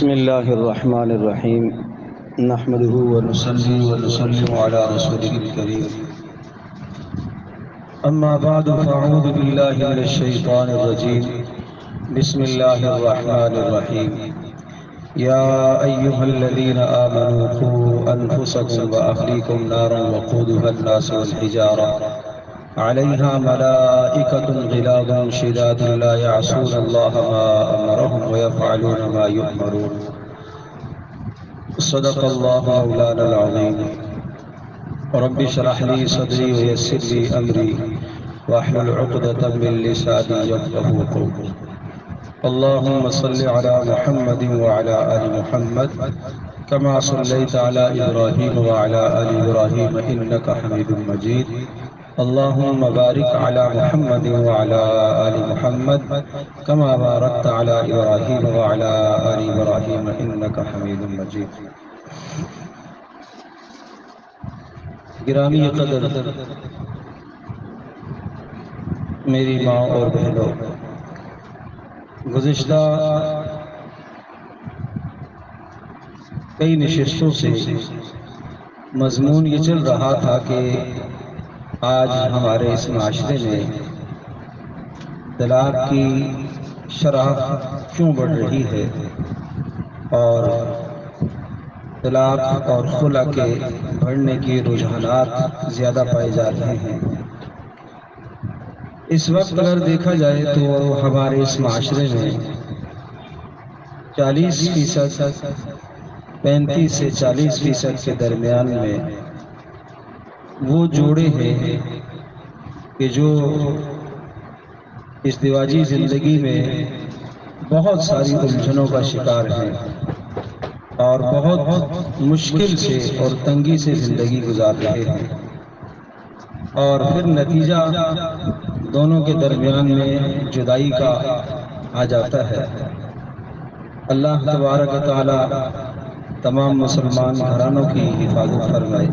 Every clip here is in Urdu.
بسم اللہ الرحمن الرحیم نحمده ونصلي ونسلم على رسوله الكريم اما بعد فاعوذ باللہ من الشیطان الرجیم بسم اللہ الرحمن الرحیم یا ایہا الذین آمنوا قوا انفسکم واہلیکم نارا وقودها الناس والحجارہ علیہا ملائکۃ غلاظ شداد لا یعصون اللہ ما امرهم ویفعلون ما یؤمرون صدق اللہ مولانا العظیم رب اشرح لي صدری ویسر لي امری واحلل عقدۃ من لسانی یفقهوا قولی اللهم صل على محمد وعلى آل محمد كما صليت على إبراهيم وعلى آل إبراهيم إنك حميد مجيد اللهم بارك على محمد وعلى آل محمد كما باركت على إبراهيم وعلى آل إبراهيم إنك حميد مجيد. گرامی قدر میری ماں اور بہنوں، گزشتہ کئی نشستوں سے مضمون یہ چل رہا تھا کہ آج ہمارے اس معاشرے میں طلاق کی شرح کیوں بڑھ رہی ہے اور طلاق اور خلع کے بڑھنے کے رجحانات زیادہ پائے جا رہے ہیں. اس وقت اگر دیکھا جائے تو ہمارے اس معاشرے میں 40% 35 سے 40% کے درمیان میں وہ جوڑے ہیں کہ جو ازدواجی زندگی میں بہت ساری الجھنوں کا شکار ہیں اور بہت مشکل سے اور تنگی سے زندگی گزار رہے ہیں، اور پھر نتیجہ دونوں کے درمیان میں جدائی کا آ جاتا ہے. اللہ تبارک و تعالی تمام مسلمان گھرانوں کی حفاظت فرمائے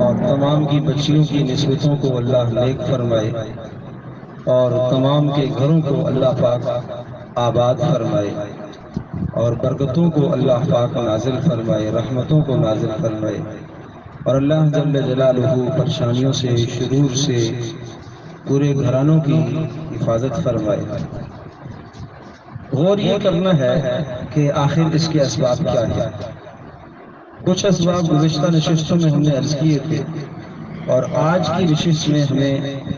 اور تمام کی بچیوں کی نسبتوں کو اللہ نیک فرمائے اور تمام کے گھروں کو اللہ پاک آباد فرمائے اور برکتوں کو اللہ پاک نازل فرمائے، رحمتوں کو نازل فرمائے، اور اللہ جل جلالہ پریشانیوں سے، شرور سے پورے گھرانوں کی حفاظت فرمائے. غور یہ کرنا ہے کہ آخر اس کے اسباب کیا ہیں. کچھ اسباب گزشتہ نشستوں میں ہم نے عرض کیے تھے، اور آج کی نشست میں ہمیں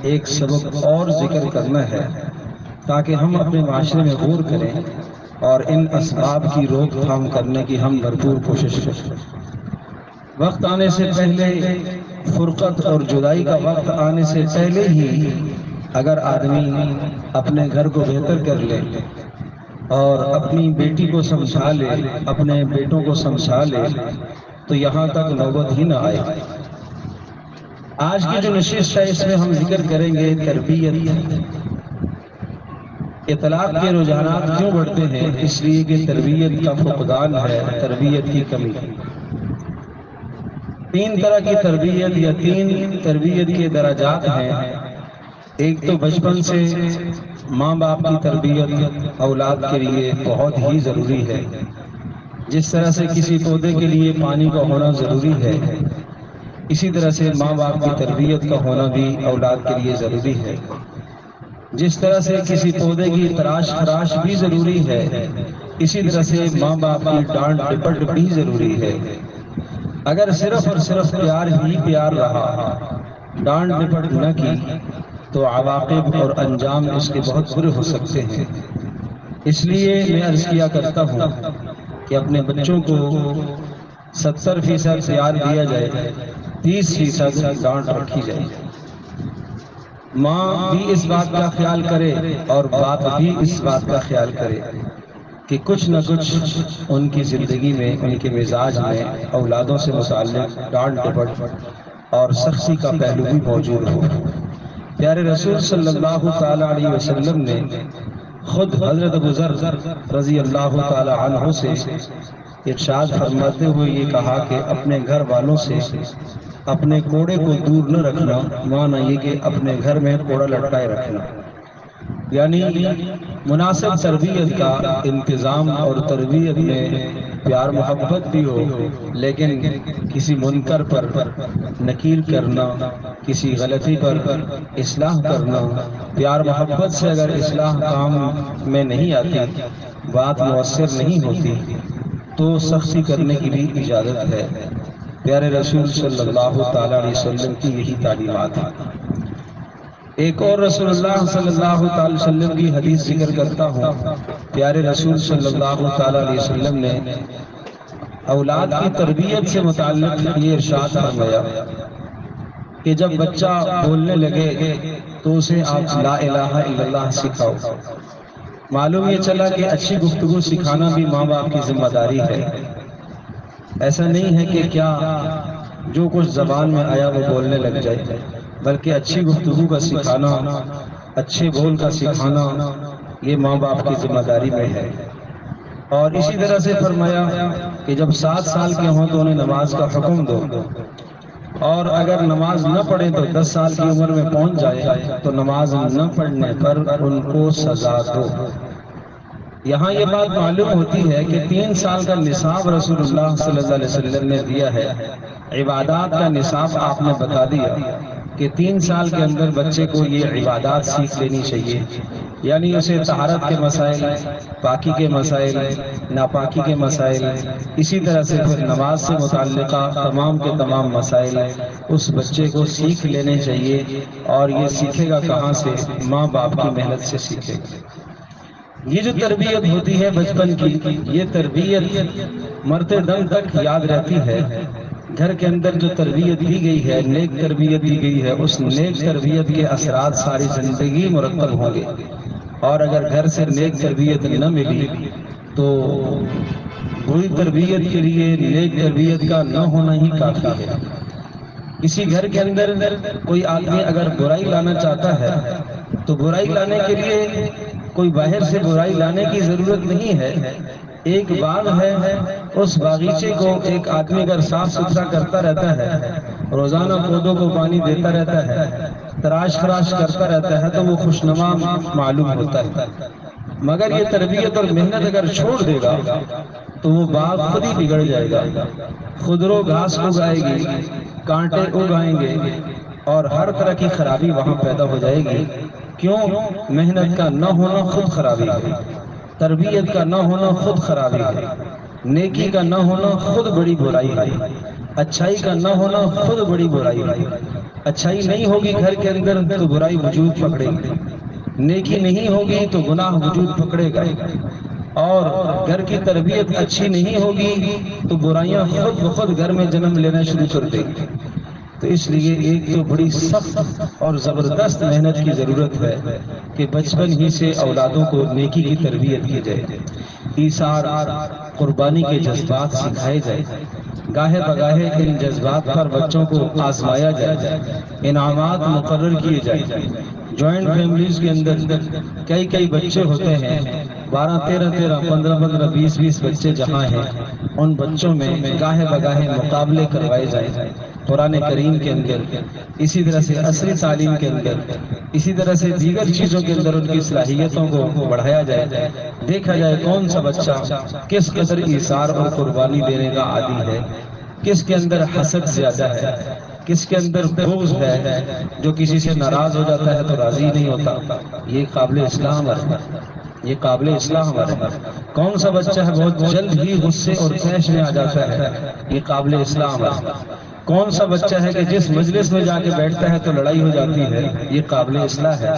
ایک سبب اور ذکر کرنا ہے تاکہ ہم اپنے معاشرے میں غور کریں اور ان اسباب کی روک تھام کرنے کی ہم بھرپور کوشش کریں. وقت آنے سے پہلے، فرقت اور جدائی کا وقت آنے سے پہلے ہی اگر آدمی اپنے گھر کو بہتر کر لے اور اپنی بیٹی کو سمجھا لے، اپنے بیٹوں کو سمجھا لے، تو یہاں تک نوبت ہی نہ آئے. آج کی جو نشست ہے اس میں ہم ذکر کریں گے تربیت. طلاق کے رجحانات کیوں بڑھتے ہیں؟ اس لیے کہ تربیت کا فقدان ہے، تربیت کی کمی. 3 طرح کی تربیت یا 3 تربیت کے درجات ہیں. ایک تو بچپن سے ماں باپ کی تربیت اولاد کے لیے بہت ہی ضروری ہے. جس طرح سے کسی پودے کے لیے پانی کا ہونا ضروری ہے، اسی طرح سے ماں باپ کی تربیت کا ہونا بھی اولاد کے لیے ضروری ہے. جس طرح سے کسی پودے کی تراش خراش بھی ضروری ہے، اسی طرح سے ماں باپ کی ڈانٹ ڈپٹ بھی ضروری ہے. اگر صرف اور صرف پیار ہی پیار رہا، ڈانٹ ڈپٹ نہ کی، تو عواقب اور انجام اس کے بہت برے ہو سکتے ہیں. اس لیے میں عرض کیا کرتا ہوں کہ اپنے بچوں کو 70% پیار دیا جائے، 30% ڈانٹ رکھی جائے. ماں بھی اس بات کا خیال کرے اور باپ بھی اس بات کا خیال کرے کہ کچھ نہ کچھ ان کی زندگی میں، ان کے مزاج میں اولادوں سے متعلق ڈانٹ ڈپٹ اور سختی کا پہلو بھی موجود ہو. پیارے رسول صلی اللہ تعالی علیہ وسلم نے خود حضرت ابو ذر رضی اللہ تعالی عنہ سے ارشاد فرماتے ہوئے یہ کہا کہ اپنے گھر والوں سے اپنے کوڑے کو دور نہ رکھنا، معنی یہ کہ اپنے گھر میں کوڑا لٹکائے رکھنا. یعنی مناسب تربیت کا انتظام اور تربیت میں پیار محبت بھی ہو، لیکن کسی منکر پر نکیر کرنا، کسی غلطی پر اصلاح کرنا، پیار محبت سے اگر اصلاح کام میں نہیں آتی، بات مؤثر نہیں ہوتی، تو سختی کرنے کی بھی اجازت ہے۔ پیارے رسول صلی اللہ تعالیٰ علیہ وسلم کی یہی تعلیمات ہیں۔ ایک اور رسول اللہ صلی اللہ تعالی وسلم کی حدیث ذکر کرتا ہوں۔ پیارے رسول صلی اللہ تعالی علیہ وسلم نے اولاد کی تربیت سے متعلق یہ ارشاد فرمایا کہ جب بچہ بولنے لگے تو اسے آپ لا الہ الا اللہ سکھاؤ۔ معلوم یہ چلا کہ اچھی گفتگو سکھانا بھی ماں باپ کی ذمہ داری ہے۔ ایسا نہیں ہے کہ کیا جو کچھ زبان میں آیا وہ بولنے لگ جائے، بلکہ اچھی گفتگو کا سکھانا، اچھے بول کا سکھانا یہ ماں باپ کی ذمہ داری میں ہے۔ اور اسی طرح سے فرمایا کہ جب 7 سال کے ہوں تو انہیں نماز کا حکم دو، اور اگر نماز نہ پڑھیں تو 10 سال کی عمر میں پہنچ جائے تو نماز نہ پڑھنے پر ان کو سزا دو۔ یہاں یہ بات معلوم ہوتی ہے کہ 3 سال کا نصاب رسول اللہ صلی اللہ علیہ وسلم نے دیا ہے۔ عبادات کا نصاب آپ نے بتا دیا کہ 3 سال کے اندر بچے کو یہ عبادات سیکھ لینی چاہیے، یعنی اسے طہارت کے مسائل، پاکی کے مسائل، ناپاکی کے مسائل، اسی طرح سے پھر نماز سے متعلقہ تمام کے تمام مسائل اس بچے کو سیکھ لینے چاہیے۔ اور یہ سیکھے گا کہاں سے؟ ماں باپ کی محنت سے سیکھے گا۔ یہ جو تربیت ہوتی ہے بچپن کی، یہ تربیت مرتے دم تک یاد رہتی ہے۔ گھر کے اندر جو تربیت دی گئی ہے، نیک تربیت دی گئی ہے، اس نیک تربیت کے اثرات ساری زندگی مرتب ہوں گے۔ اور اگر گھر سے نیک تربیت نہ ملی تو بری تربیت کے لیے نیک تربیت کا نہ ہونا ہی کافی ہے۔ کسی گھر کے اندر کوئی آدمی اگر برائی لانا چاہتا ہے تو برائی لانے کے لیے کوئی باہر سے برائی لانے کی ضرورت نہیں ہے۔ ایک باغ ہے، اس باغیچے کو ایک آدمی اگر صاف ستھرا کرتا رہتا ہے، روزانہ پودوں کو پانی دیتا رہتا ہے، تراش خراش کرتا رہتا ہے، تو وہ خوشنما معلوم ہوتا ہے۔ مگر یہ تربیت اور محنت اگر چھوڑ دے گا تو وہ باغ خود ہی بگڑ جائے گا، خودرو گھاس اگائے گی، کانٹے اگائیں گے اور ہر طرح کی خرابی وہاں پیدا ہو جائے گی۔ کیوں؟ محنت کا نہ ہونا خود خرابی ہے، تربیت کا نہ ہونا خود خرابی ہے، نیکی کا نہ ہونا خود بڑی برائی ہے، اچھائی کا نہ ہونا خود بڑی برائی ہے۔ اچھائی نہیں ہوگی گھر کے اندر تو برائی وجود پکڑے گی، نیکی نہیں ہوگی تو گناہ وجود پکڑے گا، اور گھر کی تربیت اچھی نہیں ہوگی تو برائیاں خود بخود گھر میں جنم لینا شروع کر دیں گی۔ تو اس لیے ایک تو بڑی سخت اور زبردست محنت کی ضرورت ہے کہ بچپن ہی سے اولادوں کو نیکی کی تربیت کی جائے، ایثار قربانی کے جذبات سکھائے جائے، گاہے بگاہے ان جذبات پر بچوں کو آزمایا جائے، انعامات مقرر کیے جائیں۔ جوائنٹ فیملیز کے اندر کئی بچے ہوتے ہیں، 12 13 15 20 بچے جہاں ہیں، ان بچوں میں گاہے بگاہے مقابلے کروائے جائیں، قرآن کریم کے اندر، اسی طرح سے عصری تعلیم کے اندر، اسی طرح سے دیگر چیزوں کے اندر ان کی صلاحیتوں کو بڑھایا جائے، دیکھا جائے کون سا بچہ کس قدر ایثار اور قربانی دینے کا عادی ہے، کس کے اندر حسد زیادہ ہے، کس کے اندر بغض ہے، جو کسی سے ناراض ہو جاتا ہے تو راضی نہیں ہوتا۔ یہ قابل اصلاح ہے، یہ قابل اصلاح ہے۔ کون سا بچہ ہے بہت جلد ہی غصے اور طیش میں آ جاتا ہے، یہ قابل اصلاح ہے۔ کون سا بچہ ہے کہ جس مجلس میں جا کے بیٹھتا ہے تو لڑائی ہو جاتی ہے، یہ قابل اصلاح ہے۔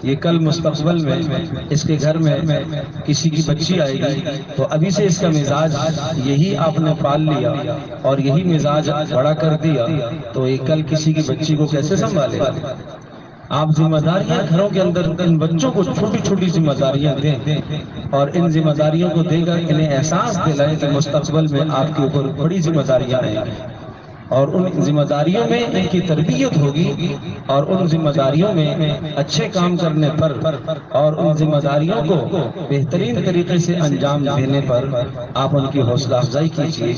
یہ کل مستقبل میں اس کے گھر میں کسی کی بچی آئے گی تو ابھی سے اس کا مزاج یہی آپ نے پال لیا اور یہی مزاج بڑا کر دیا تو یہ کل کسی کی بچی کو کیسے سنبھالے گا؟ آپ ذمہ داریاں گھروں کے اندر ان بچوں کو چھوٹی چھوٹی ذمہ داریاں دیں اور ان ذمہ داریوں کو دے کر انہیں احساس دلائیں کہ مستقبل میں آپ کے اوپر بڑی ذمہ داریاں آئیں گی، اور ان ذمہ داریوں میں ان کی تربیت ہوگی، اور ان ذمہ داریوں میں اچھے کام کرنے پر اور ان ذمہ داریوں کو بہترین طریقے سے انجام دینے پر آپ ان کی حوصلہ افزائی کیجیے،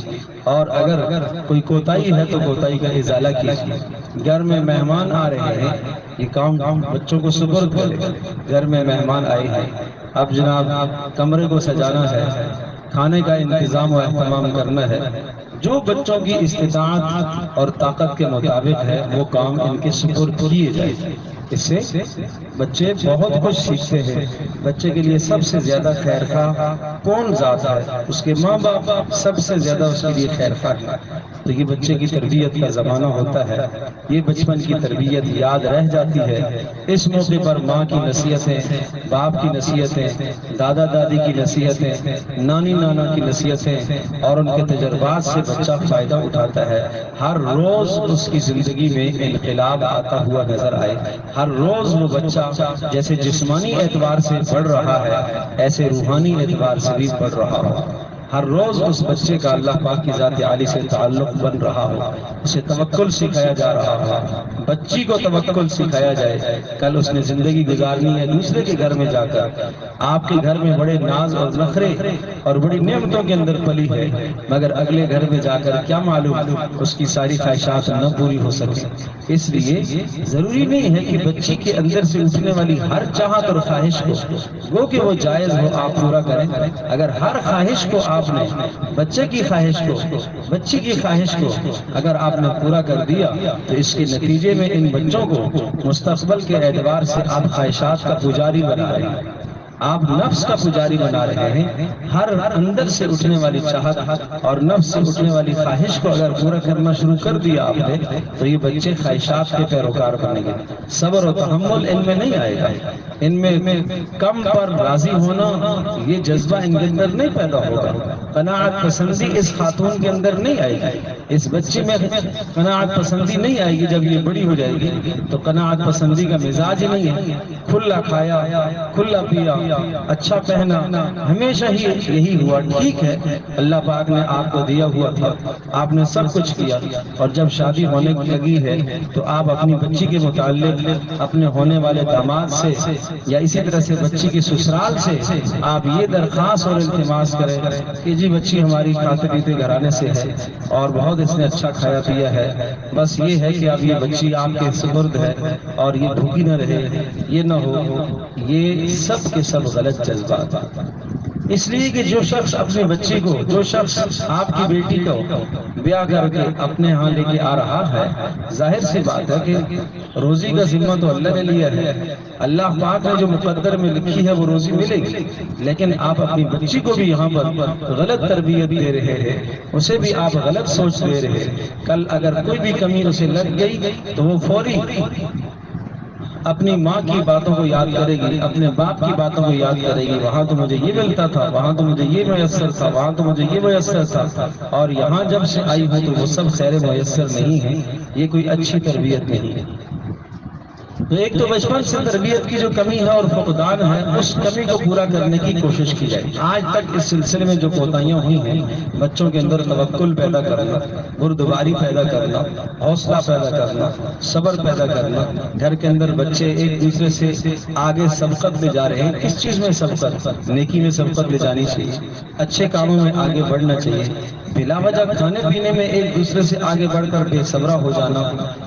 اور اگر کوئی کوتاہی ہے تو کوتاہی کا ازالہ کیجیے۔ گھر میں مہمان آ رہے ہیں، یہ کام بچوں کو سپرد کرے۔ گھر میں مہمان آئے ہیں، اب جناب کمرے کو سجانا ہے، کھانے کا انتظام و اہتمام کرنا ہے، جو بچوں کی استطاعت اور طاقت کے مطابق ہے وہ کام ان کے سپرد کیے جائے۔ اس سے بچے بہت کچھ سیکھتے ہیں۔ بچے کے لیے سب سے زیادہ خیر خواہ کون ذات ہے؟ اس کے ماں باپ سب سے زیادہ اس کے لیے خیر خواہ ہے۔ تو یہ بچے کی تربیت کا زمانہ ہوتا ہے، یہ بچپن کی تربیت یاد رہ جاتی ہے۔ اس موقع پر ماں کی نصیحتیں، باپ کی نصیحتیں، دادا دادی کی نصیحتیں، نانی نانا کی نصیحتیں اور ان کے تجربات سے بچہ فائدہ اٹھاتا ہے۔ ہر روز اس کی زندگی میں انقلاب آتا ہوا نظر آئے۔ ہر روز وہ بچہ جیسے جسمانی اعتبار سے بڑھ رہا ہے، ایسے روحانی اعتبار سے بھی بڑھ رہا ہو۔ ہر روز اس بچے کا اللہ پاک کی ذات عالی سے تعلق بن رہا ہو، اسے توکل سکھایا جا رہا ہو، بچی کو توکل سکھایا جائے۔ کل اس نے زندگی گزارنی ہے دوسرے کے گھر میں جا کر۔ آپ کے گھر میں بڑے ناز اور نخرے اور بڑی نعمتوں کے اندر پلی ہے، مگر اگلے گھر میں جا کر کیا معلوم اس کی ساری خواہشات نہ پوری ہو سکے۔ اس لیے ضروری نہیں ہے کہ بچی کے اندر سے اٹھنے والی ہر چاہت اور خواہش کو گو کہ وہ جائز ہو آپ پورا کریں۔ اگر ہر خواہش کو آپ نے بچے کی خواہش کو، بچی کی خواہش کو اگر آپ نے پورا کر دیا تو اس کے نتیجے میں ان بچوں کو مستقبل کے اعتبار سے آپ خواہشات کا پجاری بنا رہے ہیں، آپ نفس کا پجاری بنا رہے ہیں۔ ہر اندر سے اٹھنے والی چاہت اور نفس سے اٹھنے والی خواہش کو اگر پورا کرنا شروع کر دیا آپ نے تو یہ بچے خواہشات کے پیروکار بنیں گے۔ صبر و تحمل ان میں نہیں آئے گا، ان میں کم پر راضی ہونا یہ جذبہ ان کے اندر نہیں پیدا ہوگا۔ قناعت پسندی اس خاتون کے اندر نہیں آئے گی، اس بچی میں قناعت پسندی نہیں آئے گی۔ جب یہ بڑی ہو جائے گی تو قناعت پسندی کا مزاج ہی نہیں ہے۔ کھلا کھایا، کھلا پیا، اچھا پہنا، ہمیشہ ہی یہی ہوا۔ ٹھیک ہے، اللہ پاک نے آپ کو دیا ہوا تھا، آپ نے سب کچھ کیا، اور جب شادی ہونے لگی ہے تو آپ اپنی بچی کے متعلق اپنے ہونے والے داماد سے یا اسی طرح سے بچی کی سسرال سے آپ یہ درخواست اور التماس کریں کہ جی بچی ہماری کھاتے پیتے گھرانے سے ہے اور بہت اس نے اچھا کھایا پیا ہے، بس یہ ہے کہ اب یہ بچی آپ کے سپرد ہے اور یہ بھوکی نہ رہے، یہ نہ ہو۔ یہ سب کے سب غلط جذبات ہیں۔ اس لیے کہ جو شخص اپنی بچی کو، جو شخص آپ کی بیٹی کو بیاہ کر کے اپنے ہاں لے کے آ رہا ہے، ظاہر سی بات ہے کہ روزی کا ذمہ تو اللہ نے لیا ہے۔ اللہ پاک نے جو مقدر میں لکھی ہے وہ روزی ملے گی، لیکن آپ اپنی بچی کو بھی یہاں پر غلط تربیت دے رہے ہیں، اسے بھی آپ غلط سوچ دے رہے ہیں۔ کل اگر کوئی بھی کمی اسے لگ گئی تو وہ فوری اپنی ماں کی باتوں کو یاد کرے گی، اپنے باپ کی باتوں کو یاد کرے گی۔ وہاں تو مجھے یہ ملتا تھا، وہاں تو مجھے یہ میسر تھا، وہاں تو مجھے یہ میسر تھا، اور یہاں جب سے آئی ہوں تو وہ سب خیر میسر نہیں ہے۔ یہ کوئی اچھی تربیت نہیں ہے۔ تو ایک تو بچپن سے تربیت کی جو کمی ہے اور فقدان ہے، اس کمی کو پورا کرنے کی کوشش کی جائے۔ آج تک اس سلسلے میں جو کوتاہیاں ہوئی ہیں، بچوں کے اندر توکل پیدا کرنا، بردباری پیدا کرنا، حوصلہ پیدا کرنا، صبر پیدا کرنا۔ گھر کے اندر بچے ایک دوسرے سے آگے سبقت لے جا رہے ہیں۔ کس چیز میں سبقت؟ نیکی میں سبقت لے جانی چاہیے، اچھے کاموں میں آگے بڑھنا چاہیے۔ بلا وجہ کھانے پینے میں ایک دوسرے سے آگے بڑھ کر بے صبرا ہو جانا،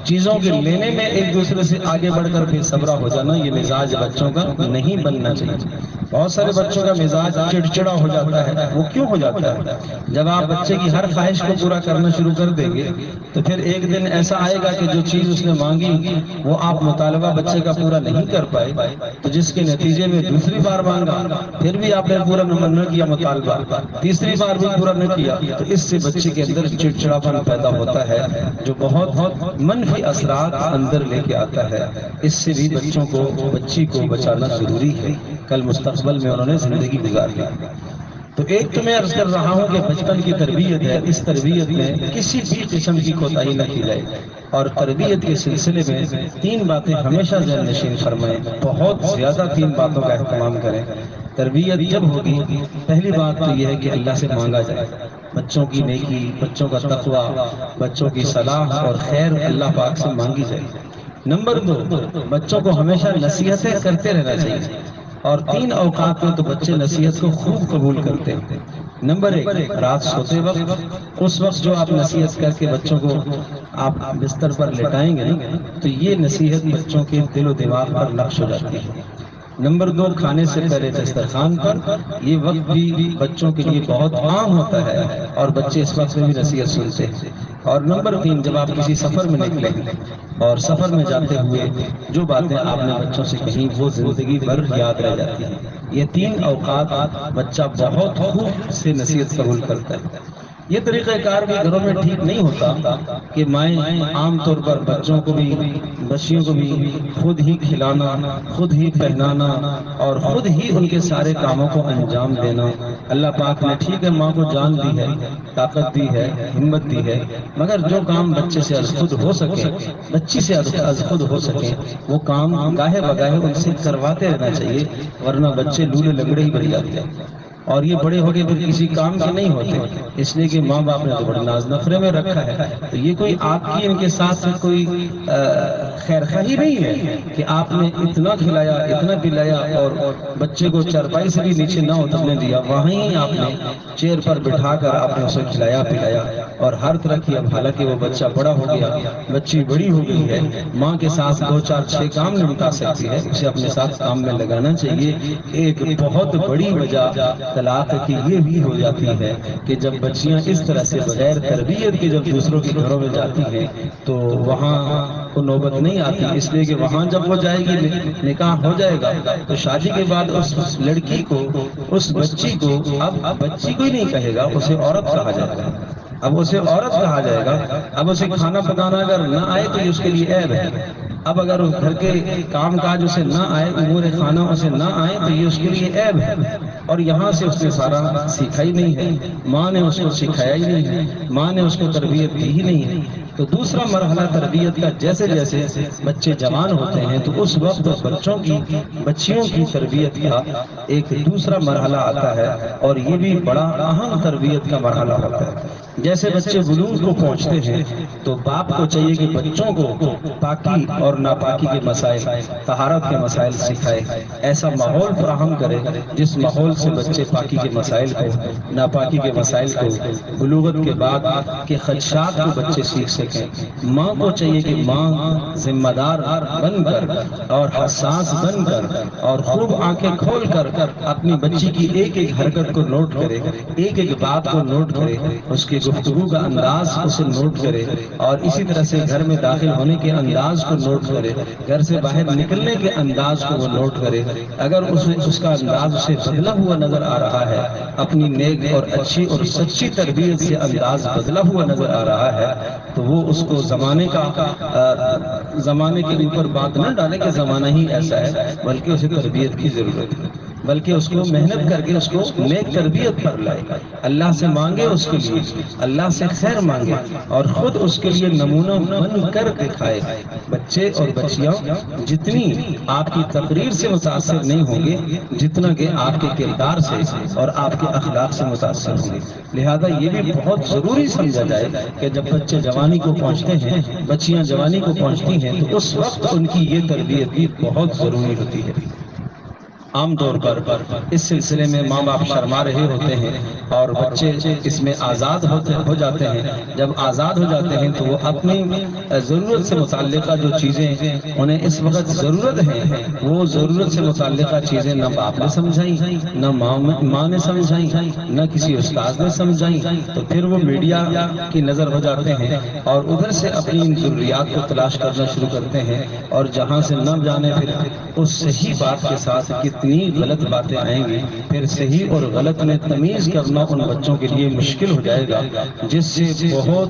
چیزوں کے لینے میں ایک دوسرے سے آگے بڑھ کر بے صبرا ہو جانا، یہ مزاج بچوں کا نہیں بننا چاہیے۔ بہت سارے بچوں کا مزاج چڑچڑا ہو جاتا ہے۔ وہ کیوں ہو جاتا ہے؟ جب آپ بچے کی ہر خواہش کو پورا کرنا شروع کر دیں گے تو پھر ایک دن ایسا آئے گا کہ جو چیز اس نے مانگی وہ آپ مطالبہ بچے کا پورا نہیں کر پائے، تو جس کے نتیجے میں دوسری بار مانگا، پھر بھی آپ نے پورا نہ کیا مطالبہ، تیسری بار بھی پورا نہ کیا، تو اس سے بچے کے اندر چڑچڑاپن پیدا ہوتا ہے جو بہت منفی اثرات اندر لے کے آتا ہے۔ اس سے بھی بچوں کو، بچی کو بچانا ضروری ہے، کل مستقبل میں انہوں نے زندگی گزارنی ہے۔ تو ایک تو میں عرض کر رہا ہوں کہ بچپن کی تربیت ہے، اس تربیت میں کسی بھی قسم کی کوتاہی نہ کی جائے، اور تربیت کے سلسلے میں تین باتیں ہمیشہ ذہن نشین فرمائیں، بہت زیادہ تین باتوں کا اہتمام کریں۔ تربیت جب ہوگی، پہلی بات تو یہ ہے کہ اللہ سے مانگا جائے، بچوں کی نیکی، بچوں کا تقوی، بچوں کی صلاح اور خیر اللہ پاک سے مانگی جائے۔ نمبر دو، بچوں کو ہمیشہ نصیحتیں کرتے رہنا چاہیے، اور 3 اوقات میں تو بچے نصیحت کو خوب قبول کرتے ہیں۔ نمبر 1، رات سوتے وقت، اس وقت جو آپ نصیحت کر کے بچوں کو آپ بستر پر لٹائیں گے نا، تو یہ نصیحت بچوں کے دل و دماغ پر نقش ہو جاتی ہے۔ نمبر 2، کھانے سے پہلے دسترخوان پر، یہ وقت بھی بچوں کے لیے بہت عام ہوتا ہے اور بچے اس وقت میں بھی نصیحت سنتے ہیں۔ اور نمبر 3، جب آپ کسی سفر میں نکلیں اور سفر میں جاتے ہوئے جو باتیں آپ نے بچوں سے کہیں وہ زندگی بھر یاد رہ جاتی ہیں۔ یہ 3 اوقات بچہ بہت خوب سے نصیحت قبول کرتا ہے۔ یہ طریقہ کار بھی گھروں میں ٹھیک نہیں ہوتا کہ مائیں عام طور پر بچوں کو بھی، بچیوں کو بھی خود ہی کھلانا، خود ہی پہنانا اور خود ہی ان کے سارے کاموں کو انجام دینا۔ اللہ پاک نے ٹھیک ہے ماں کو جان دی ہے، طاقت دی ہے، ہمت دی ہے، مگر جو کام بچے سے از خود ہو سکے، بچی سے از خود ہو سکے، وہ کام گاہے بگاہے ان سے کرواتے رہنا چاہیے، ورنہ بچے لولے لنگڑے ہی بن جاتے ہیں اور یہ بڑے ہو کے پھر کسی کام کے نہیں ہوتے، اس لیے کہ ماں باپ نے تو بڑے ناز نخرے میں رکھا ہے۔ تو یہ کوئی آپ کی ان کے ساتھ کوئی خیر خواہی نہیں ہے کہ آپ نے اتنا کھلایا، اتنا پلایا اور بچے کو چارپائی سے بھی نیچے نہ اترنے دیا، وہیں آپ نے چیئر پر بٹھا کر آپ نے اسے کھلایا پلایا اور ہر طرح کی، اب حالانکہ وہ بچہ بڑا ہو گیا، بچی بڑی ہو گئی ہے، ماں کے ساتھ 2 4 6 کام نمٹا سکتی ہے، اسے اپنے ساتھ کام میں لگانا چاہیے۔ ایک بہت بڑی وجہ طلاق کی یہ بھی ہو جاتی ہے کہ جب بچیاں اس طرح سے بغیر تربیت کے جب دوسروں کے گھروں میں جاتی ہیں تو وہاں کو نوبت نہیں آتی، اس لیے کہ وہاں جب وہ جائے گی، نکاح ہو جائے گا تو شادی کے بعد اس لڑکی کو، اس بچی کو، اب بچی کو ہی نہیں کہے گا، اسے عورت کہا جائے گا، اب اسے عورت کہا جائے گا۔ اب اسے کھانا پکانا اگر نہ آئے تو یہ اس کے لیے عیب ہے، اب اگر اس گھر کے کام کاج اسے نہ آئے، امور خانہ اسے نہ آئے تو یہ اس کے لیے عیب ہے، اور یہاں سے اس نے سارا سیکھا ہی نہیں ہے، ماں نے اس کو سکھایا ہی نہیں ہے، ماں نے اس کو تربیت دی ہی نہیں ہے۔ تو دوسرا مرحلہ تربیت کا، جیسے جیسے بچے جوان ہوتے ہیں تو اس وقت بچیوں کی تربیت کا ایک دوسرا مرحلہ آتا ہے اور یہ بھی بڑا اہم تربیت کا مرحلہ ہوتا ہے۔ جیسے بچے بلوغ کو پہنچتے ہیں تو باپ کو چاہیے کہ بچوں کو پاکی اور ناپاکی کے مسائل، طہارت کے مسائل سکھائے، ایسا ماحول فراہم کرے جس ماحول سے بچے پاکی کے مسائل کو، ناپاکی کے مسائل کو، بلوغت کے بعد کے خدشات کو بچے سیکھ سکیں۔ ماں کو چاہیے کہ ماں ذمہ دار بن کر اور حساس بن کر اور خوب آنکھیں کھول کر اپنی بچی کی ایک ایک حرکت کو نوٹ کرے، ایک ایک بات کو نوٹ کرے، اس کی گفتگو کا انداز اسے نوٹ کرے، اور اسی طرح سے گھر میں داخل ہونے کے انداز کو نوٹ کرے، گھر سے باہر نکلنے کے انداز کو وہ نوٹ کرے۔ اگر اس کا انداز اسے بدلا ہوا نظر آ رہا ہے، اپنی نیک اور اچھی اور سچی تربیت سے انداز بدلا ہوا نظر آ رہا ہے، تو وہ اس کو زمانے کے اوپر بات نہ ڈالے کہ زمانہ ہی ایسا ہے، بلکہ اسے تربیت کی ضرورت ہے، بلکہ اس کو محنت کر کے اس کو نیک تربیت پر لائے، اللہ سے مانگے، اس کے لیے اللہ سے خیر مانگے اور خود اس کے لیے نمونہ بن کر دکھائے۔ بچے اور بچیاں جتنی آپ کی تقریر سے متاثر نہیں ہوں گے جتنا کہ آپ کے کردار سے اور آپ کے اخلاق سے متاثر ہوں گے۔ لہذا یہ بھی بہت ضروری سمجھا جائے کہ جب بچے جوانی کو پہنچتے ہیں، بچیاں جوانی کو پہنچتی ہیں، تو اس وقت ان کی یہ تربیت بھی بہت ضروری ہوتی ہے۔ عام طور پر اس سلسلے میں ماں باپ شرما رہے ہوتے ہیں اور بچے اس میں آزاد ہو جاتے ہیں۔ جب آزاد ہو جاتے ہیں تو وہ اپنی ضرورت سے متعلقہ جو چیزیں انہیں اس وقت ضرورت ہے، وہ ضرورت سے متعلقہ چیزیں نہ باپ نے سمجھائیں، نہ ماں نے سمجھائیں، نہ کسی استاد نے سمجھائیں، تو پھر وہ میڈیا کی نظر ہو جاتے ہیں اور ادھر سے اپنی ضروریات کو تلاش کرنا شروع کرتے ہیں، اور جہاں سے نہ جانے پھر اس صحیح بات کے ساتھ کتنی غلط باتیں آئیں گی، پھر صحیح اور غلط میں تمیز کرنا ان بچوں کے لیے مشکل ہو جائے گا، جس سے بہت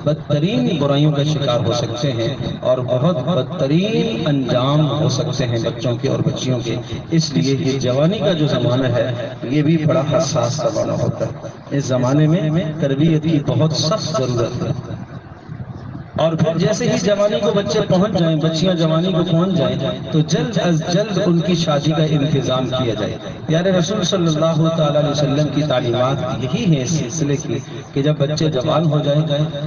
بدترین برائیوں کا شکار ہو سکتے ہیں اور بہت بدترین انجام ہو سکتے ہیں بچوں کے اور بچیوں کے۔ اس لیے یہ جوانی کا جو زمانہ ہے یہ بھی بڑا حساس زمانہ ہوتا ہے، اس زمانے میں تربیت کی بہت سخت ضرورت ہے۔ اور پھر جیسے ہی جوانی کو بچے پہنچ جائیں، بچیاں جوانی کو پہنچ جائیں، تو جلد از جلد ان کی شادی کا انتظام کیا جائے۔ پیارے رسول صلی اللہ تعالیٰ علیہ وسلم کی تعلیمات یہی ہیں اس سلسلے کی کہ جب بچے جوان ہو جائیں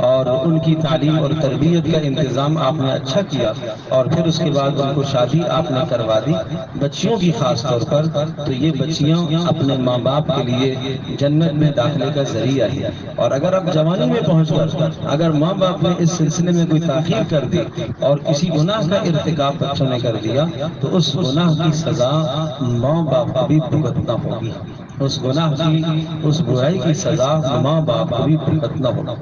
اور ان کی تعلیم اور تربیت کا انتظام آپ نے اچھا کیا، اور پھر اس کے بعد ان کو شادی آپ نے کروا دی، بچیوں کی خاص طور پر، تو یہ بچیاں اپنے ماں باپ کے لیے جنت میں داخلے کا ذریعہ ہے۔ اور اگر اب جوانی میں پہنچ کر اگر ماں باپ نے اس سلسلے میں کوئی تاخیر کر دی اور کسی گناہ کا ارتکاب بچوں نے کر دیا، تو اس گناہ کی سزا ماں باپ کو بھی بھگتنا ہوگی، اس گناہ کی، اس برائی کی سزا ماں باپ کو بھی بھگتنا ہوگا۔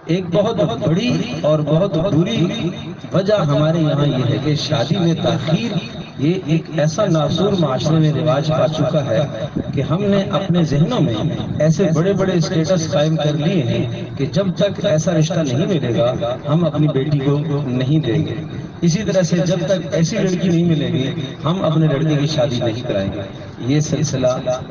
ایک بہت بڑی اور بہت بری وجہ ہمارے یہاں یہ ہے کہ شادی میں تاخیر یہ ایک ایسا ناسور معاشرے میں رواج پا چکا ہے کہ ہم نے اپنے ذہنوں میں ایسے بڑے بڑے اسٹیٹس قائم کر لیے ہیں کہ جب تک ایسا رشتہ نہیں ملے گا ہم اپنی بیٹی کو نہیں دیں گے، اسی طرح سے جب تک ایسی لڑکی نہیں ملے گی ہم اپنے لڑکے کی شادی نہیں کرائیں گے۔ یہ سلسلہ،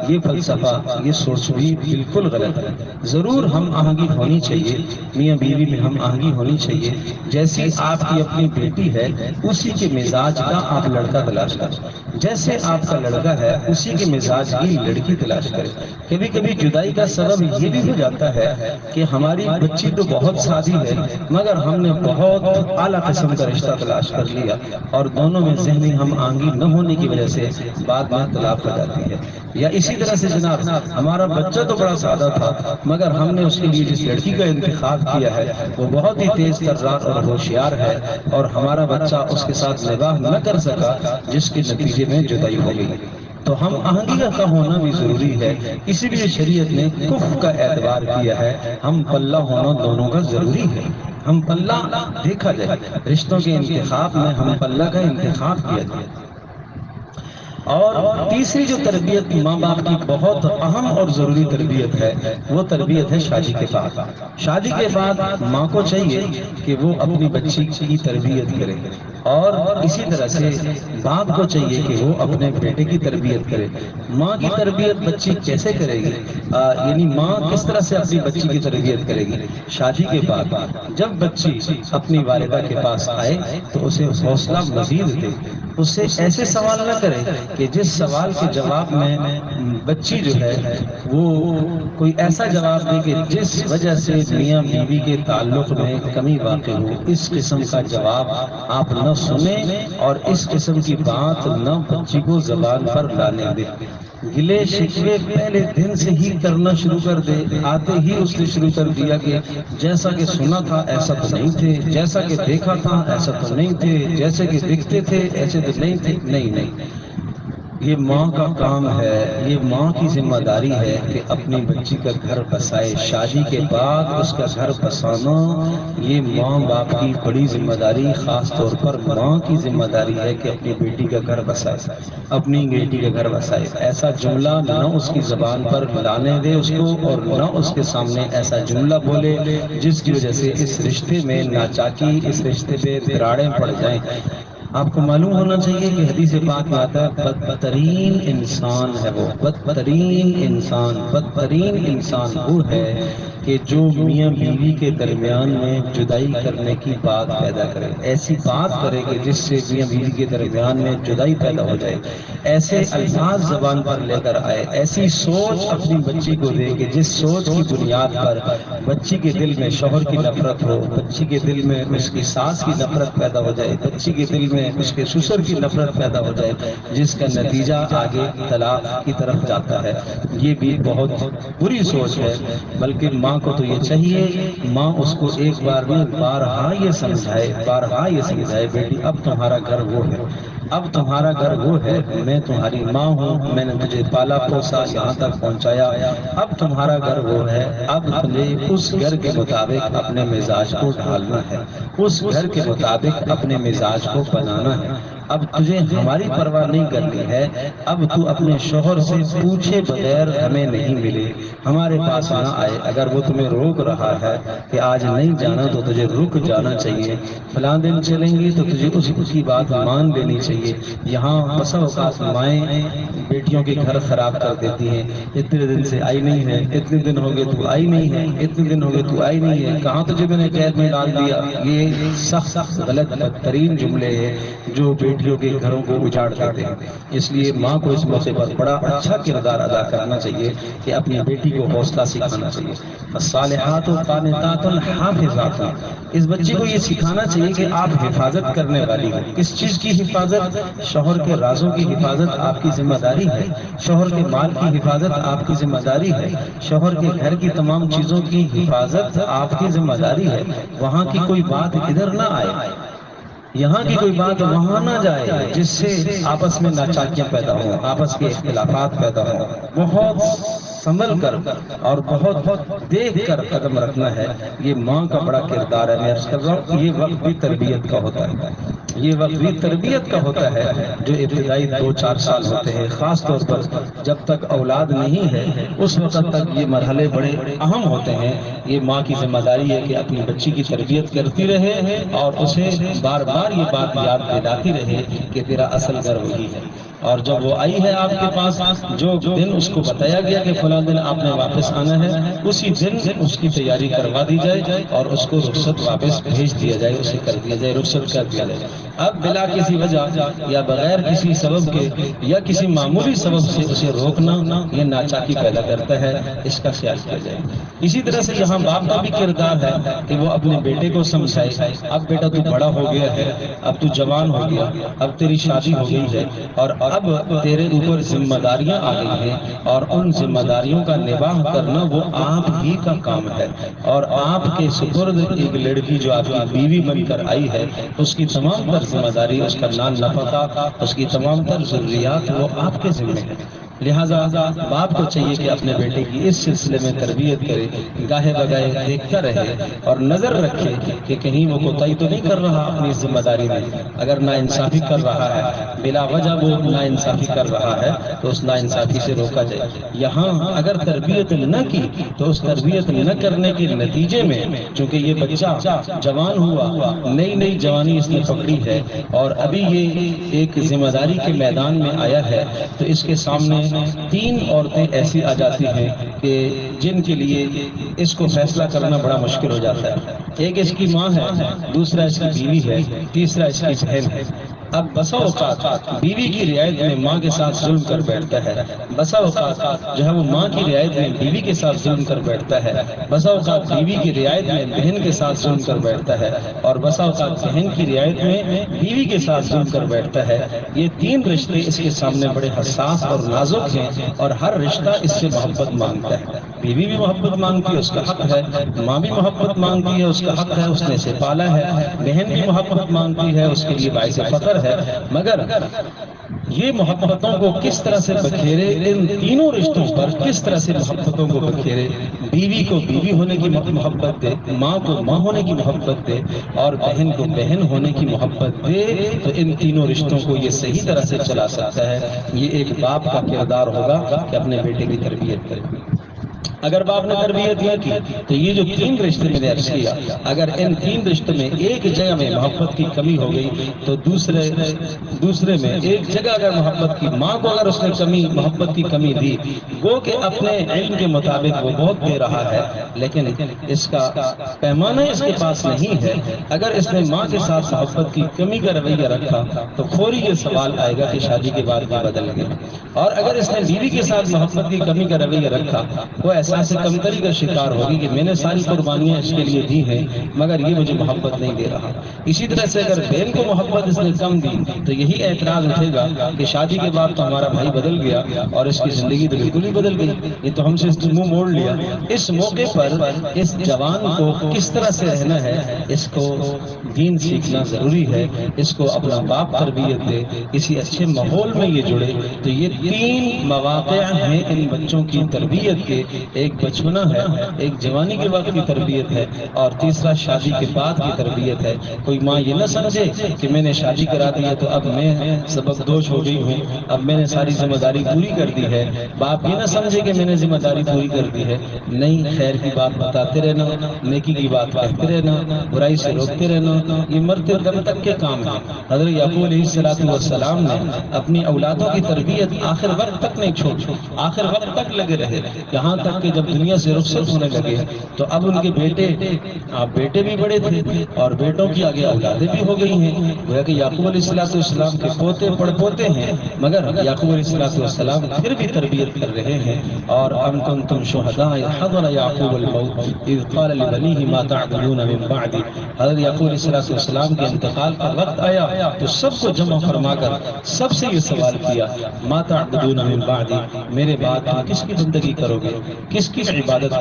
یہ فلسفہ، یہ سوچ بھی بالکل غلط ہے۔ ضرور ہم آہنگی ہونی چاہیے، میاں بیوی میں ہم آہنگی ہونی چاہیے، جیسی آپ کی اپنی بیٹی ہے اسی کے مزاج کا آپ لڑکا تلاش کریں، جیسے آپ کا لڑکا ہے اسی کے مزاج کی لڑکی تلاش کریں۔ کبھی کبھی جدائی کا سبب یہ بھی ہو جاتا ہے کہ ہماری بچی تو بہت سادی ہے مگر ہم نے بہت اعلیٰ قسم کا رشتہ تلاش کر لیا، اور دونوں میں ذہنی ہم آہنگی نہ ہونے کی وجہ سے بعد میں طلاق ہو جاتی ہے۔ یا اسی طرح سے جناب ہمارا بچہ تو بڑا سادہ تھا مگر ہم نے اس کے لیے جس لڑکی کا انتخاب کیا ہے وہ بہت ہی تیز تررار اور ہوشیار ہے، اور ہمارا بچہ اس کے ساتھ نکاح نہ کر سکا جس کے نتیجے میں جدائی ہو گئی۔ تو ہم آہنگی کا ہونا بھی ضروری ہے، اسی لیے شریعت نے کف کا اعتبار کیا ہے، ہم پلہ ہونا دونوں کا ضروری ہے۔ ہم پلہ دیکھا جائے، رشتوں کے انتخاب میں ہم پلہ کا انتخاب کیا جائے۔ اور تیسری جو تربیت ماں باپ کی بہت اہم اور ضروری تربیت ہے وہ تربیت ہے شادی کے بعد۔ شادی کے بعد ماں کو چاہیے کہ وہ اپنی بچی کی تربیت کرے، اور اسی طرح سے باپ کو چاہیے کہ وہ اپنے بیٹے کی تربیت کرے۔ ماں کی تربیت بچی کیسے کرے گی؟ یعنی ماں کس طرح سے اپنی بچی کی تربیت کرے گی؟ شادی کے بعد جب بچی اپنی والدہ کے پاس آئے تو اسے حوصلہ مزید دے، اس سے ایسے سوال نہ کرے کہ جس سوال کے جواب میں بچی جو ہے وہ کوئی ایسا جواب دے کہ جس وجہ سے میاں بیوی کے تعلق میں کمی واقع ہو۔ اس قسم کا جواب آپ نہ سنیں اور اس قسم کی بات نہ بچی کو زبان پر لانے دیں۔ گلے شکوے پہلے دن سے ہی کرنا شروع کر دے، آتے ہی اس نے شروع کر دیا کہ جیسا کہ سنا تھا ایسا تو نہیں تھے، جیسا کہ دیکھا تھا ایسا تو نہیں تھے، جیسے کہ دکھتے تھے ایسے تو نہیں تھے۔ نہیں، یہ ماں کا کام ہے، یہ ماں کی ذمہ داری ہے کہ اپنی بچی کا گھر بسائے۔ شادی کے بعد اس کا گھر بسانا یہ ماں باپ کی بڑی ذمہ داری، خاص طور پر ماں کی ذمہ داری ہے کہ اپنی بیٹی کا گھر بسائے، اپنی بیٹی کا گھر بسائے۔ ایسا جملہ نہ اس کی زبان پر لانے دے اس کو، اور نہ اس کے سامنے ایسا جملہ بولے جس کی وجہ سے اس رشتے میں ناچاکی، اس رشتے پہ دراڑیں پڑ جائیں۔ آپ کو معلوم ہونا چاہیے کہ حدیث پاک میں آتا ہے بدترین انسان ہے وہ، بدترین انسان وہ ہے کہ جو میاں بیوی کے درمیان میں جدائی کرنے کی بات پیدا کرے، ایسی بات کرے کہ جس سے میاں بیوی کے درمیان میں جدائی پیدا ہو جائے، ایسے الفاظ زبان پر لے کر آئے، ایسی سوچ اپنی بچی کو دے کہ جس سوچ کی بنیاد پر بچی کے دل میں شوہر کی نفرت ہو، بچی کے دل میں اس کی ساس کی نفرت پیدا ہو جائے، بچی کے دل میں اس کے سسر کی نفرت پیدا ہو جائے، جس کا نتیجہ آگے طلاق کی طرف جاتا ہے۔ یہ بھی بہت بری سوچ ہے، بلکہ ماں کو تو یہ چاہیے، ماں اس کو ایک بار نہیں بارہا یہ سمجھائے بیٹی اب تمہارا گھر وہ ہے، اب تمہارا گھر وہ ہے، میں تمہاری ماں ہوں، میں نے تجھے پالا پوسا یہاں تک پہنچایا، اب تمہارا گھر وہ ہے، اب تمہیں اس گھر کے مطابق اپنے مزاج کو ڈھالنا ہے، اس گھر کے مطابق اپنے مزاج کو بنانا ہے۔ اب تجھے ہماری پرواہ نہیں کرنی ہے، اب تو اپنے شوہر سے پوچھے بغیر ہمیں نہیں ملے، ہمارے پاس نہ آئے۔ اگر وہ تمہیں روک رہا ہے کہ آج نہیں جانا تو تجھے رک جانا چاہیے، فلاں دن چلیں گی تو تجھے اس کی بات مان لینی چاہیے۔ یہاں بسا اوقات مائیں بیٹیوں کے گھر خراب کر دیتی ہیں، اتنے دن سے آئی نہیں ہے، اتنے دن ہو گئے تو آئی نہیں ہے، اتنے دن ہو گئے تو آئی نہیں ہے، کہاں تجھے میں نے قید میں ڈال دیا۔ یہ سخت غلط بدترین جملے ہیں جو بیٹیوں کے گھروں کو اجاڑ دیتے ہیں۔ اس لیے ماں کو اس موقع پر بڑا اچھا کردار ادا کرنا چاہیے کہ اپنی بیٹی کو حوصلہ سکھانا چاہیے۔ الصالحات قانتات حافظات، اس بچے کو یہ سکھانا چاہیے کہ آپ حفاظت کرنے والی ہیں۔ کس چیز کی حفاظت؟ شوہر کے رازوں کی حفاظت آپ کی ذمہ داری ہے، شوہر کے مال کی حفاظت آپ کی ذمہ داری ہے، شوہر کے گھر کی تمام چیزوں کی حفاظت آپ کی ذمہ داری ہے۔ وہاں کی کوئی بات ادھر نہ آئے، یہاں کی کوئی بات وہاں نہ جائے جس سے آپس میں ناچاکیاں پیدا ہوں، آپس کے اختلافات پیدا ہوں۔ بہت سنبھل کر اور بہت دیکھ کر قدم رکھنا ہے، یہ ماں کا بڑا کردار ہے۔ میں عرض کر رہا ہوں یہ وقت بھی تربیت کا ہوتا ہے، یہ وقت بھی تربیت کا ہوتا ہے جو ابتدائی 2-4 سال ہوتے ہیں، خاص طور پر جب تک اولاد نہیں ہے اس وقت تک یہ مرحلے بڑے اہم ہوتے ہیں۔ یہ ماں کی ذمہ داری ہے کہ اپنی بچی کی تربیت کرتی رہے اور اسے بار بار یہ بات یاد دلاتی رہے کہ تیرا اصل گھر وہی ہے۔ اور جب وہ آئی ہے آپ کے پاس، جو دن اس کو بتایا گیا کہ فلاں دن آپ نے واپس آنا ہے، اسی دن اس کی تیاری کروا دی جائے اور اس کو رخصت واپس بھیج دیا جائے، اسے کر دیا جائے، رخصت کر دیا جائے۔ اب بلا کسی وجہ یا بغیر کسی سبب کے یا کسی معمولی سبب سے اسے روکنا یہ ناچاکی پیدا کرتا ہے، اس کا خیال کیا جائے۔ اسی طرح سے یہاں باپ کا بھی کردار ہے کہ وہ اپنے بیٹے کو سمجھائے، اب بیٹا تو بڑا ہو گیا ہے، اب تو جوان ہو گیا، اب تیری شادی ہو گئی ہے اور اب تیرے اوپر ذمہ داریاں آ گئی ہیں اور ان ذمہ داریوں کا نباہ کرنا وہ آپ ہی کا کام ہے۔ اور آپ کے سپرد ایک لڑکی جو آپ کی بیوی بن کر آئی ہے، اس کی تمام تر ذمہ داری، اس کا نان نفقہ، اس کی تمام تر ضروریات وہ آپ کے ذمہ ہے۔ لہٰذا باپ کو چاہیے کہ اپنے بیٹے کی اس سلسلے میں تربیت کرے، گاہے بگاہے دیکھتا رہے اور نظر رکھے کہ کہیں وہ کوتاہی تو نہیں کر رہا اپنی ذمہ داری میں۔ اگر ناانصافی کر رہا ہے، بلا وجہ وہ ناانصافی کر رہا ہے تو اس ناانصافی سے روکا جائے۔ یہاں اگر تربیت نہ کی تو اس تربیت نہ کرنے کے نتیجے میں، چونکہ یہ بچہ جوان ہوا، نئی نئی جوانی اس نے پکڑی ہے اور ابھی یہ ایک ذمہ داری کے میدان میں آیا ہے، تو اس کے سامنے 3 عورتیں ایسی آ جاتی ہیں کہ جن کے لیے اس کو فیصلہ کرنا بڑا مشکل ہو جاتا ہے۔ ایک اس کی ماں ہے، دوسرا اس کی بیوی ہے، تیسرا اس کی بہن ہے۔ اب بسا اوقات بیوی کی رعایت میں ماں کے ساتھ ظلم کر بیٹھتا ہے، بسا اوقات جو ہے وہ ماں کی رعایت میں بیوی کے ساتھ ظلم کر بیٹھتا ہے، بسا اوقات بیوی کی رعایت میں بہن کے ساتھ ظلم کر بیٹھتا ہے اور بسا اوقات بہن کی رعایت میں بیوی کے ساتھ ظلم کر بیٹھتا ہے۔ یہ 3 رشتے اس کے سامنے بڑے حساس اور نازک ہیں اور ہر رشتہ اس سے محبت مانگتا ہے۔ بیوی بھی محبت مانگتی ہے، اس کا حق ہے، ماں بھی محبت مانگتی ہے، اس کا حق ہے، اس نے اسے پالا ہے، بہن بھی محبت مانگتی ہے، اس کے لیے باعث فخر ہے۔ مگر یہ محبتوں کو کس طرح سے بکھیرے، ان تینوں رشتوں پر کس طرح سے محبتوں کو بکھیرے، بیوی کو بیوی ہونے کی محبت دے، ماں کو ماں ہونے کی محبت دے اور بہن کو بہن ہونے کی محبت دے، تو ان تینوں رشتوں کو یہ صحیح طرح سے چلا سکتا ہے۔ یہ ایک باپ کا کردار ہوگا کہ اپنے بیٹے کی تربیت کرے۔ اگر باپ نے تربیت نہ کی تو یہ جو 3 رشتے میں نے عرض کیا، اگر ان 3 رشتوں میں ایک جگہ میں محبت کی کمی ہو گئی تو دوسرے میں ایک جگہ اگر محبت کی، ماں کو اگر اس نے محبت کی کمی دی، وہ کہ اپنے علم کے مطابق وہ بہت دے رہا ہے لیکن اس کا پیمانہ اس کے پاس نہیں ہے، اگر اس نے ماں کے ساتھ محبت کی کمی کا رویہ رکھا تو فوری یہ سوال آئے گا کہ شادی کے بعد بھی بدل گئے۔ اور اگر اس نے بیوی کے ساتھ محبت کی کمی کا رویہ رکھا، وہ احساس کمتری کا شکار ہوگی کہ میں نے ساری قربانیاں اس کے لیے دی ہیں مگر یہ مجھے محبت نہیں دے رہا۔ اسی طرح سے اگر بہن کو محبت اس نے کم دی تو یہی اعتراض اٹھے گا کہ شادی کے بعد تو ہمارا بھائی بدل گیا اور اس کی زندگی تو بالکل ہی بدل گئی، یہ تو ہم سے منہ موڑ لیا۔ اس موقع پر اس جوان کو کس طرح سے رہنا ہے، اس کو دین سیکھنا ضروری ہے، اس کو اپنا باپ تربیت دے، کسی اچھے ماحول میں یہ جڑے۔ تو یہ 3 مواقع ہیں ان بچوں کی تربیت کے ایک بچپنا ہے، ایک جوانی کے وقت کی تربیت ہے، اور تیسرا شادی کے بعد کی تربیت ہے۔ کوئی ماں یہ نہ سمجھے کہ میں نے شادی کرا دی ہے تو اب میں سبق دوش ہو گئی ہوں، اب میں نے ساری ذمہ داری پوری کر دی ہے۔ باپ یہ نہ سمجھے کہ میں نے ذمہ داری پوری کر دی ہے۔ نہیں، خیر کی بات بتاتے رہنا، نیکی کی بات کہتے رہنا، برائی سے روکتے رہنا، یہ مرتے دم تک کے کام ہیں۔ حضرت یعقوب علیہ السلام نے اپنی اولادوں کی تربیت آخر وقت تک نہیں چھوڑی، آخر وقت تک لگے رہے، یہاں تک کہ جب دنیا سے رخصت ہونے لگے تو اب ان کے بیٹے بھی بڑے تھے اور بیٹوں کی آگے اولادیں بھی ہو گئی ہیں۔ گویا کہ یعقوب علیہ السلام کے پوتے پڑ پوتے ہیں، مگر یعقوب علیہ السلام پھر بھی تربیت کر رہے ہیں۔ اور ام کنتم شہداء اذ حضر یعقوب الموت اذ قال لبنیہ ما تعبدون من بعدی۔ حضرت یعقوب علیہ السلام کے انتقال کا وقت آیا تو سب کو جمع فرما کر سب سے یہ سوال کیا، ما تعبدون من بعدی، میرے بعد تم کس کی بندگی کرو گے، کس کی عبادت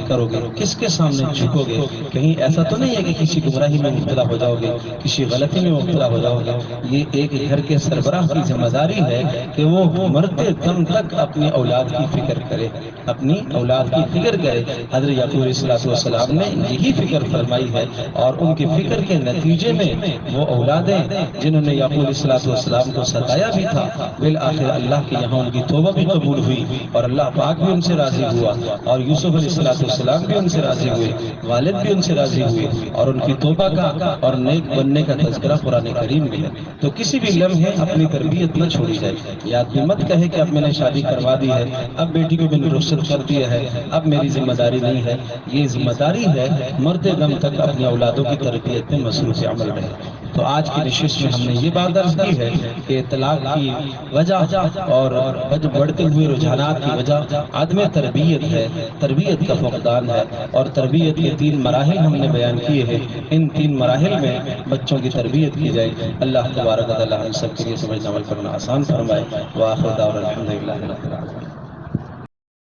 کرو گے، کس کے سامنے جھکو گے؟ کہیں ایسا تو نہیں ہے کہ کسی گمراہی میں مبتلا ہو جاؤ گے، کسی غلطی میں مبتلا ہو جاؤ گے؟ یہ ایک گھر کے سربراہ کی ذمہ داری ہے کہ وہ مرتے دم تک اپنی اولاد کی فکر کرے، اپنی اولاد کی فکر کرے۔ حضرت یعقوب علیہ السلام نے یہی فکر فرمائی ہے، اور ان کی فکر کے نتیجے میں وہ اولادیں جنہوں نے یعقوب علیہ السلام کو ستایا بھی تھا، بالآخر اللہ کے یہاں ان کی توبہ بھی قبول ہوئی اور اللہ پاک بھی ان سے راضی ہوا، اور یوسف علیہ السلام بھی ان سے راضی ہوئے، والد بھی ان سے راضی ہوئے، اور ان کی توبہ کا اور نیک بننے کا تذکرہ قرآن کریم میں ہے۔ تو کسی بھی لمحے اپنی تربیت نہ چھوڑی جائے۔ یہ آدمی مت کہے کہ اب میں نے شادی کروا دی ہے، اب بیٹی کو میں نے رخصت کر دیا ہے، اب میری ذمہ داری نہیں ہے۔ یہ ذمہ داری ہے مرتے دم تک اپنی اولادوں کی تربیت میں مصروف عمل رہے۔ تو آج کی نشست میں ہم نے یہ بات درج کی ہے کہ طلاق کی وجہ اور بڑھتے ہوئے رجحانات کی وجہ عدم تربیت ہے، تربیت کا فقدان ہے، اور تربیت کے 3 مراحل ہم نے بیان کیے ہیں۔ ان 3 مراحل میں بچوں کی تربیت کی جائے۔ اللہ تبارک و تعالی ہم سب کے لیے سمجھنا عمل کرنا آسان فرمائے۔ وآخر دعوانا الحمدللہ رب العالمین۔